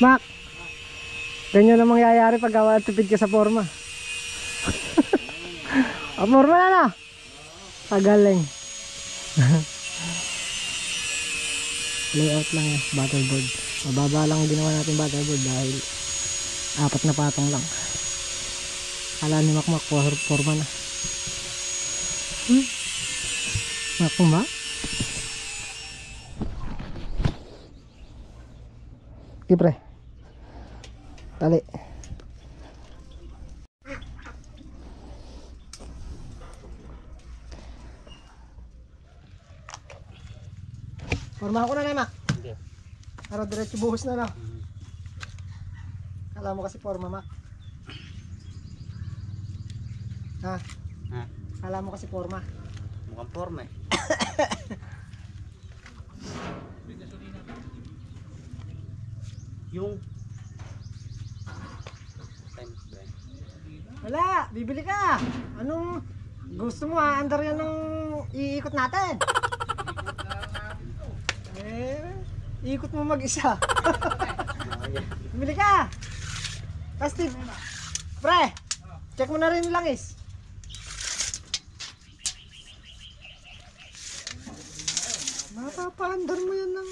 Mac, ganyan ang mangyayari pag tipid ka sa forma. Forma na na. Pagaling. Layout lang yan, battleboard. Mababa lang ginawa natin battleboard dahil 4 na patong lang. Kala ni Makmak forma na. Makmak? Okay, pre. Tali. Forma ko na na, Mak. Hindi. Para diretso buhos na, no? Kala mo kasi forma, Mak. Ha? Ha? Kala mo kasi forma. Mukhang forma eh. Yung wala, bibili ka. Anong gusto mo, ha? Andar yan ng iikot natin. Ikot mo mag-isa. Bibili ka. Tapos pre, check mo na rin yung langis. Mapapaandar mo yan ng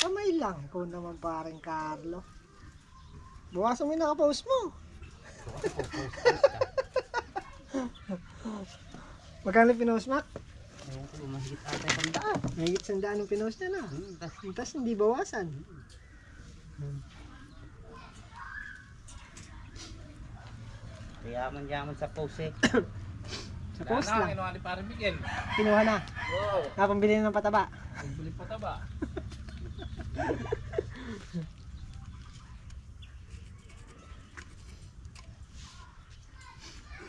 kamay lang. Ikaw naman paring Carlo. Buwasan mo yung nakapost mo. Magkano pinost, Mac? Ewan ko, mahigit ata yung tandaan. Mahigit 100 ang pinost niya na. Tapos hindi bawasan. Yaman-yaman sa post eh. Sa post lang. Kinuha ni Pare Miguel. Kinuha na. Wow. Napambili na ng pataba. Nagbili pa taba.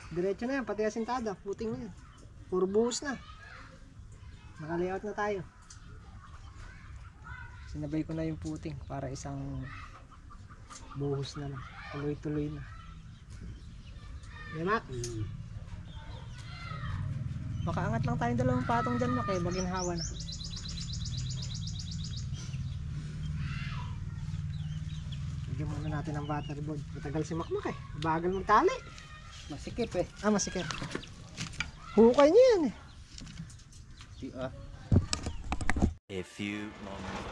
Diretso na yan, pati asintada. Puting na yan. Puro buhos na. Naka-layout na tayo. Sinabay ko na yung puting para isang buhos na lang. Tuloy-tuloy na. Mak, makaangat lang tayong 2 patong dyan, Mak, eh. Maginhawa na. Bigyan muna natin ang battleboard. Matagal si Makmak eh. Bagal mong tali. Masikip eh. Masikip. Hukay niya yan eh. A few moments.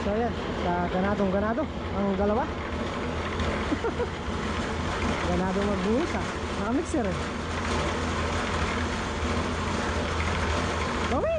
So yan, ganado ang dalawa. Ganado magbungis ah. Naka-mixer eh. Bawi!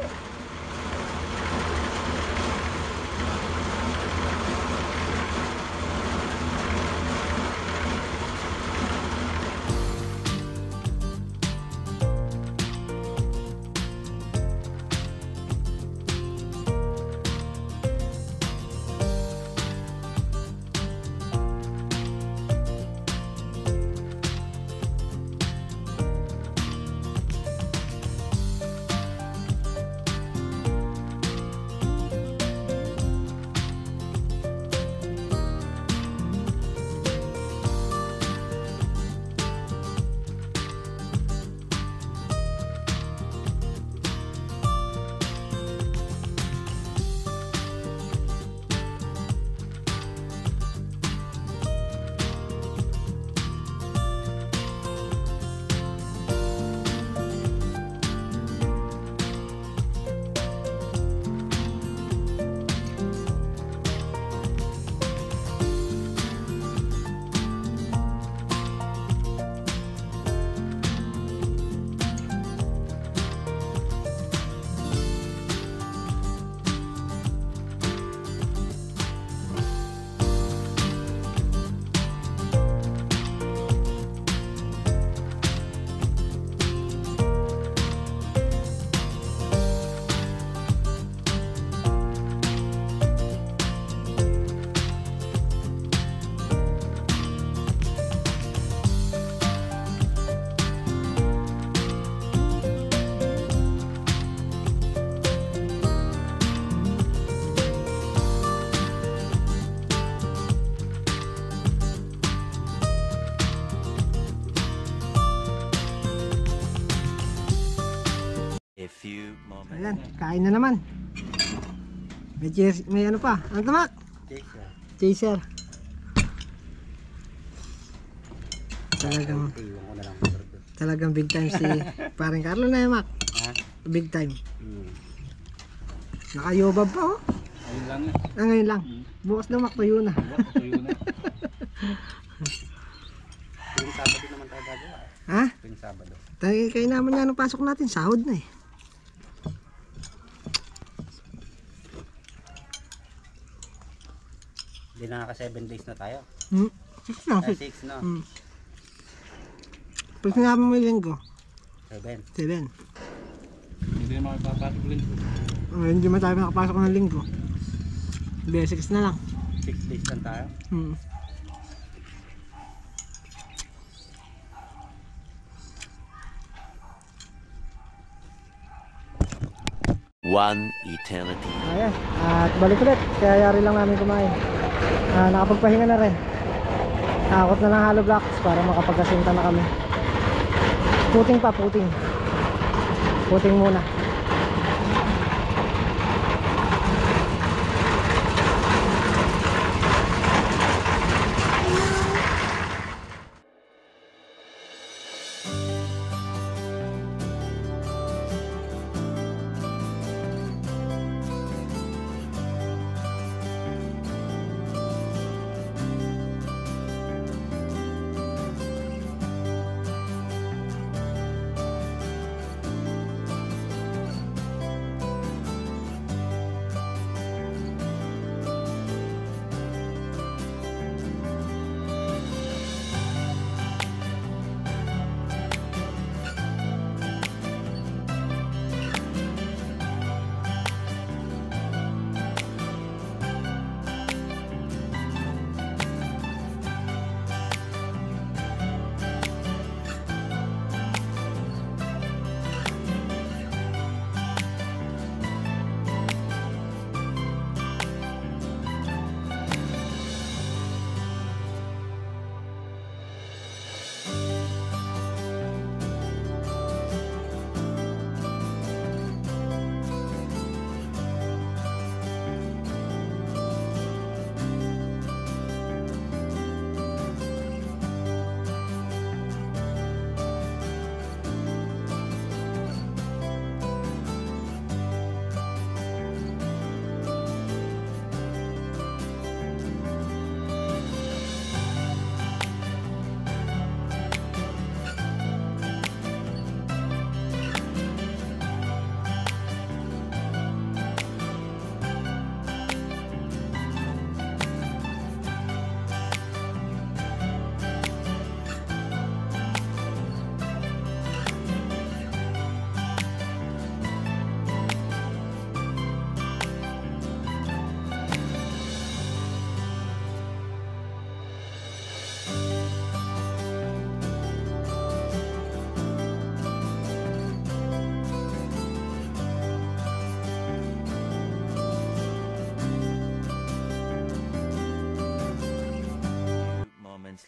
A few moments. Ayan, kain na naman. May ano pa? Ano tamak? Chaser. Talagang big time si paring Carlo na Mak. Big time. Nakayobab pa oh. Ayun lang eh. Ngayon lang. Bukas na Mak, tuyo na. Tuyo na. Tuwing Sabado naman tayo gagawa. Ha? Tuwing Sabado. Kayo naman yan ang pasok natin. Sahod na eh. Hindi na naka 7 days na tayo. 6 na. 6 na. Pag sinabi mo yung linggo, 7. 7. Hindi na makapapasok ulit. Hindi man tayo nakapasok ng linggo. Basics na lang. 6 days lang tayo. One eternity. Ayan. At balik ulit. Kaya yari lang namin kumain. Nakapagpahinga na rin. Takot na ng hollow blocks para makapagasinta na kami. Puting pa, puting. Puting muna.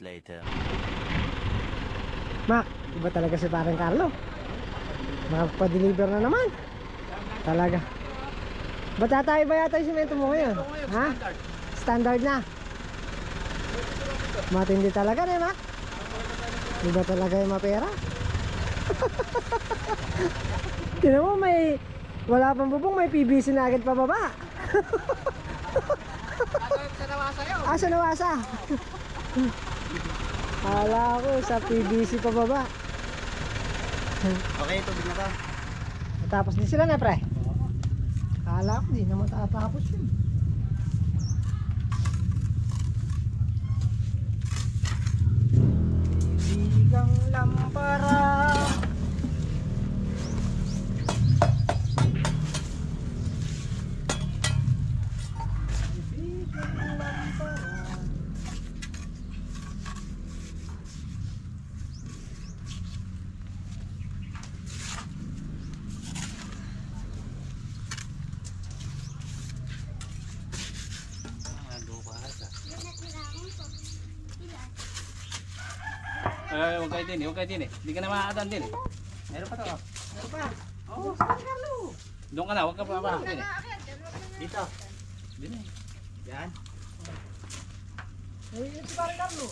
later. Mac, iba talaga si parang Carlo. Nakapag-deliver na naman. Talaga. Ba't tatay ba yata yung simento mo ngayon? Ha? Standard na. Matindi talaga na, Mac. Iba talaga yung mapera. Tinan mo, may wala pang bubong, may PVC na agad pababa. Ah, sa Nawasa. Hala ko, sa PVC pababa. Okay, tubig na ka. Tapos din sila na, pre. Hala ko, di naman tatapos yun. Bigang lampara. Bigang lampara. Huwag kayo din, huwag kayo din eh. Hindi ka na makakatan din eh. Meron pa to. Ano pa? Oo. Doon ka na, huwag ka pa makakatin eh. Dito. Dito eh. Yan. Ayun si parang Carlo.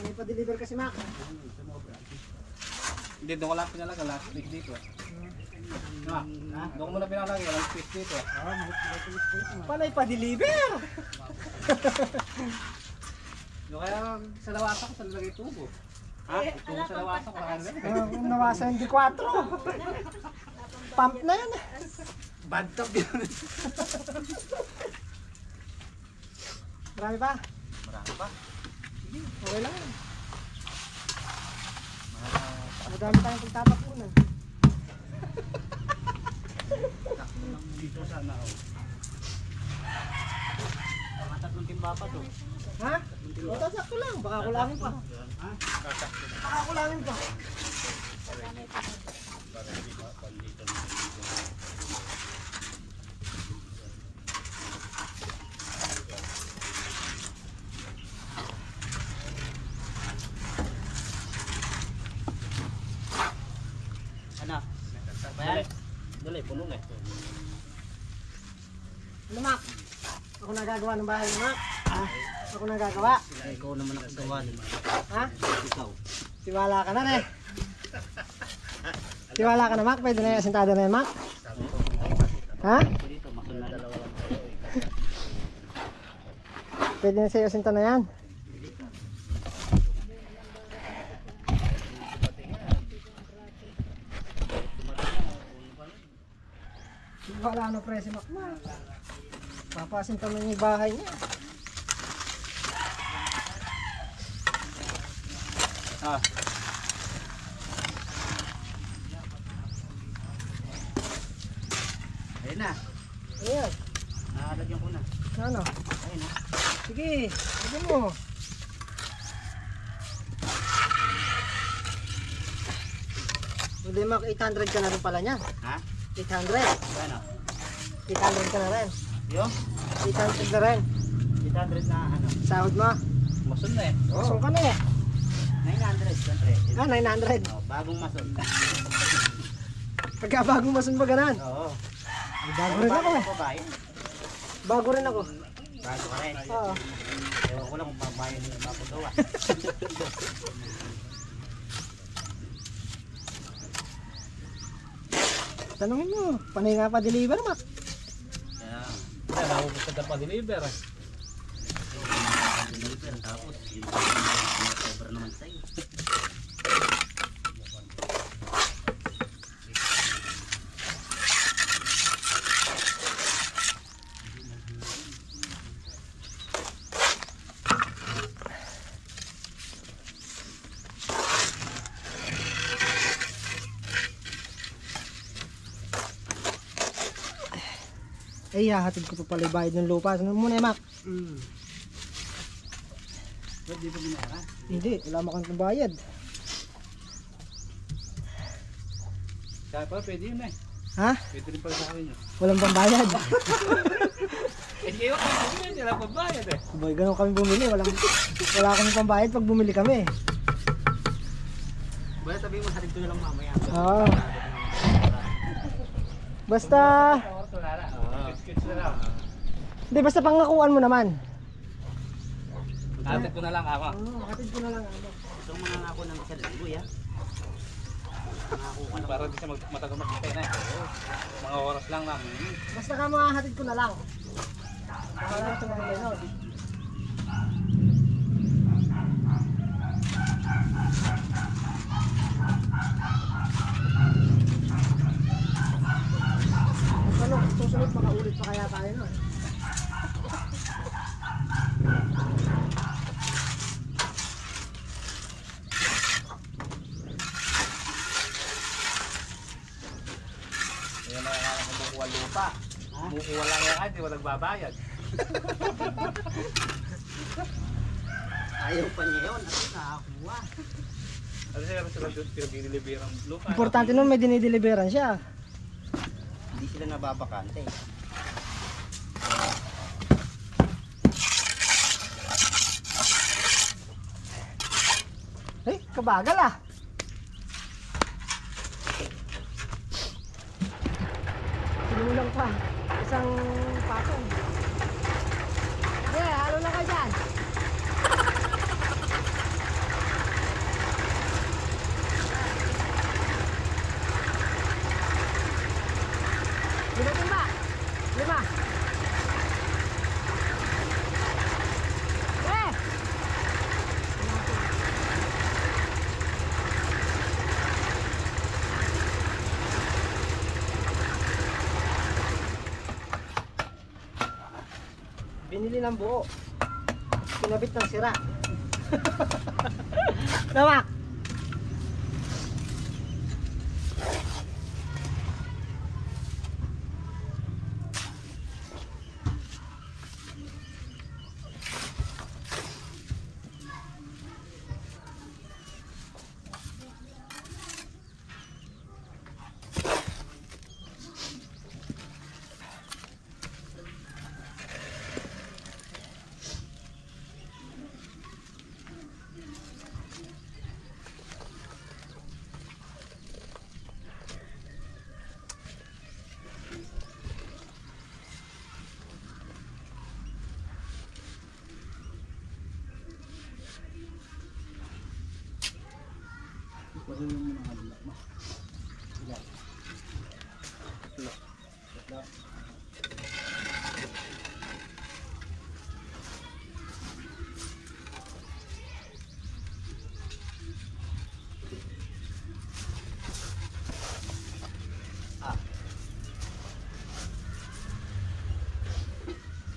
May pa-deliver kasi, Mac. Hindi, doon ko lang pinalagay. Last week dito. Ha? Doon ko muna pinalagay. Last week dito. Panay pa-deliver! Doon kaya sa lawasa ko, sa lalagay tubo. Ha? Tubo sa lawasa ko. Kung nawasa yung D4. Pump na yan. Bad top yun. Marami pa. Marami pa. Okay lang yan. Madami tayong pagtatapunan. Dito sana ako. Mga tatlong timba pa to. Ha? O, tasakto lang. Baka kulangin pa. Ha? Baka kulangin pa. Ano? Dali. Dali, puno na. Ano, Mac? Ako nagagawa ng bahay mo, Mac. Ha? Ako nagagawa. Ikaw naman ang gawa din. Ha? Ikaw. Tiwala ka na, eh. Tiwala ka na, Mac. Pwede na yung asintado na yan, Mac. Ha? Dito, masun na dalawa lang. Pwede na sa'yo asinta na yan. Wala na pre si Mac. Papasinta na yung bahay niya. Ah. Ayun na. Ano yan? Nakalagyan ko na. Ano? Ayun na. Sige, sige mo. Hindi Mac, 800 ka na rin pala niya. Ha? 800. Ano? 800 ka na rin. Yung? 800 na rin. 800 na ano? Sahod mo. Masun na eh. Masun ka na eh. 900 siyempre. Ah, 900. Oh, bagong masun. Pagka bagong masun pa ganun. Oo. Ay, bago rin ako eh. Babae. Bago rin ako. Bago ka rin. Oo. Ewan ko lang kung babae nila maputuwa. Tanungin mo, panay nga pa deliver Mac. Kaya, naubos ka pa deliver. Deliver, tapos yung cover naman sa'yo. Ay, hahatid ko pa pala yung bayad ng lupa. Ano muna, Mac? Ba't di pa binayaran? Hindi, wala mo kang bayad. Kaya pala pwede yun eh. Ha? Pwede rin pala sa akin yun. Walang pambayad. Eh kayo kung hindi nila pagbayad eh. Boy, ganun kami bumili. Wala kami pambayad pag bumili kami. Bala sabihin mo, hatid ko na lang mamaya. Oo. Basta, Skits na lang. hindi, basta pangakuan mo naman. Hatid ko na lang ako. Oo, hatid ko na lang. Ito mga nga ako ng isa linggo ya. Para di siya matagal makita na eh. Mga oras lang lang. Basta ka mahatid ko na lang. Para ito na rin, no? Ano, susunod makaulit pa kaya tayo, no? Ayan na nga kung bukuha lupa. Bukuha lang yan kahit di walang babayad. Ayaw pa niya yun, at nakakuha. Ano siya sila doon pinag-deliver ang lupa? Importante nun may dinideliveran siya. Hindi sila nababakante. Eh, kabagal ah. Sinulang pa. Isang patong. Yeah, halo lang ka dyan. Binutin ba? 5. Eh! Binili ng buo. Kinabit ng sira. Tama.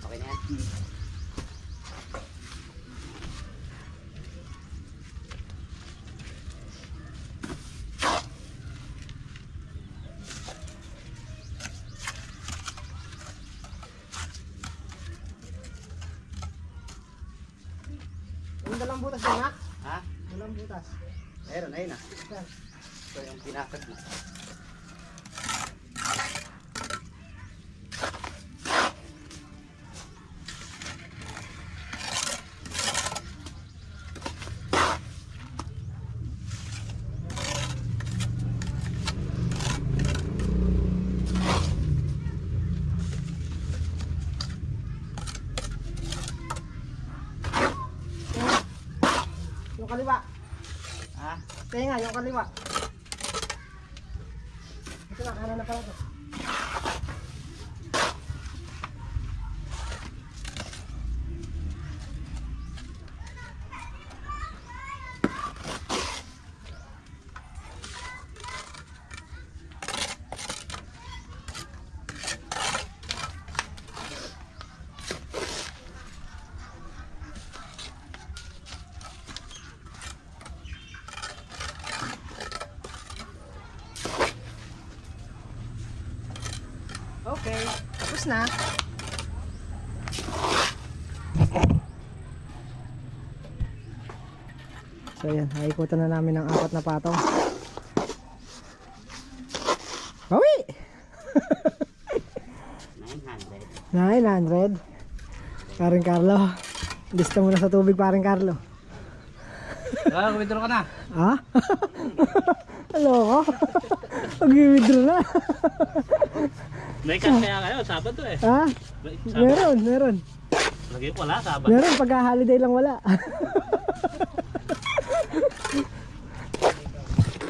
Okay na yan. Yung dalang butas yun, ha? Ha? Dalang butas. Meron, ayun na. Yan. Ito yung pinakad mo. Yung kaliwa. Ha? Tenga, yung kaliwa. Ito na, kanan na pala to. Okay, tapos na. So yan, naikutan na namin ang 4 na patong. Bawi! 900. 900. Paring Carlo. Lista mo na sa tubig, paring Carlo. Withdraw ka na. Ha? Hello ko? Mag-withdraw na. May cash kaya kayo, Sabado eh. Ha? Meron, meron. Lagi ko wala, Sabado. Meron, pagka-holiday lang wala.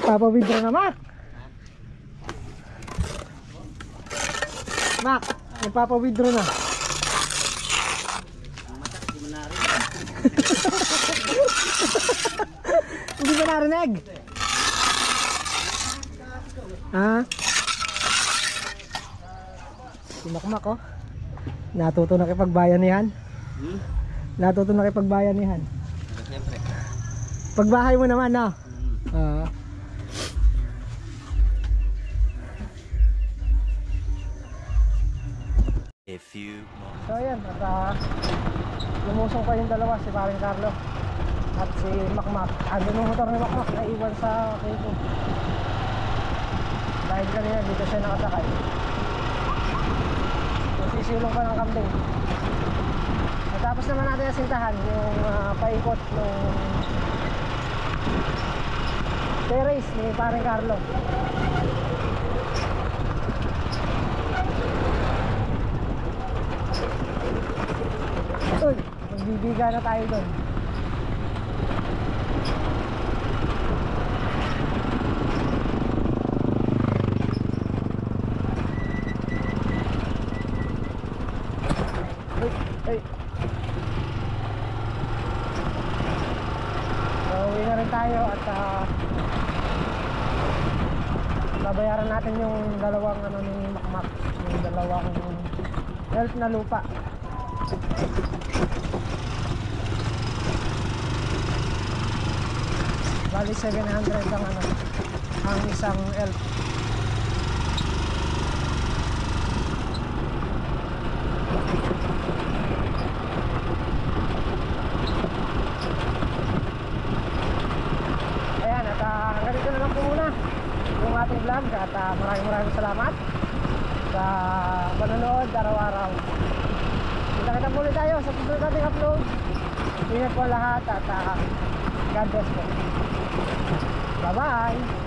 Papa-withdraw na, Mac. Mac, nagpapa-withdraw na. Hindi ba narinig? Ha? Si Makmak oh. Natuto na kipagbayanihan. Natuto na kipagbayanihan. Siyempre. Pagbahay mo naman no? A few moments. So ayan, at lumusong pa yung dalawa, si Paring Carlo at si Makmak. Andun yung motor ni Makmak na iwan sa K2. Dahil kanina dito siya nakasakay. Sisilong pa ng kambing. Natapos naman natin ang sintahan yung paikot ng terrace ni Paring Carlo. Uy, magbibiga na tayo doon. Ay. So, uwi na rin tayo at babayaran natin yung dalawang ano ni Makmak, yung dalawang help na lupa. Bali 700 ang ano, ang isang elf. Ayan, at hanggang dito na lang po muna yung ating vlog at maraming salamat sa panonood araw-araw. Kita-kita muli tayo sa susunod nating upload. Ingat po lahat at God bless po. Bye-bye!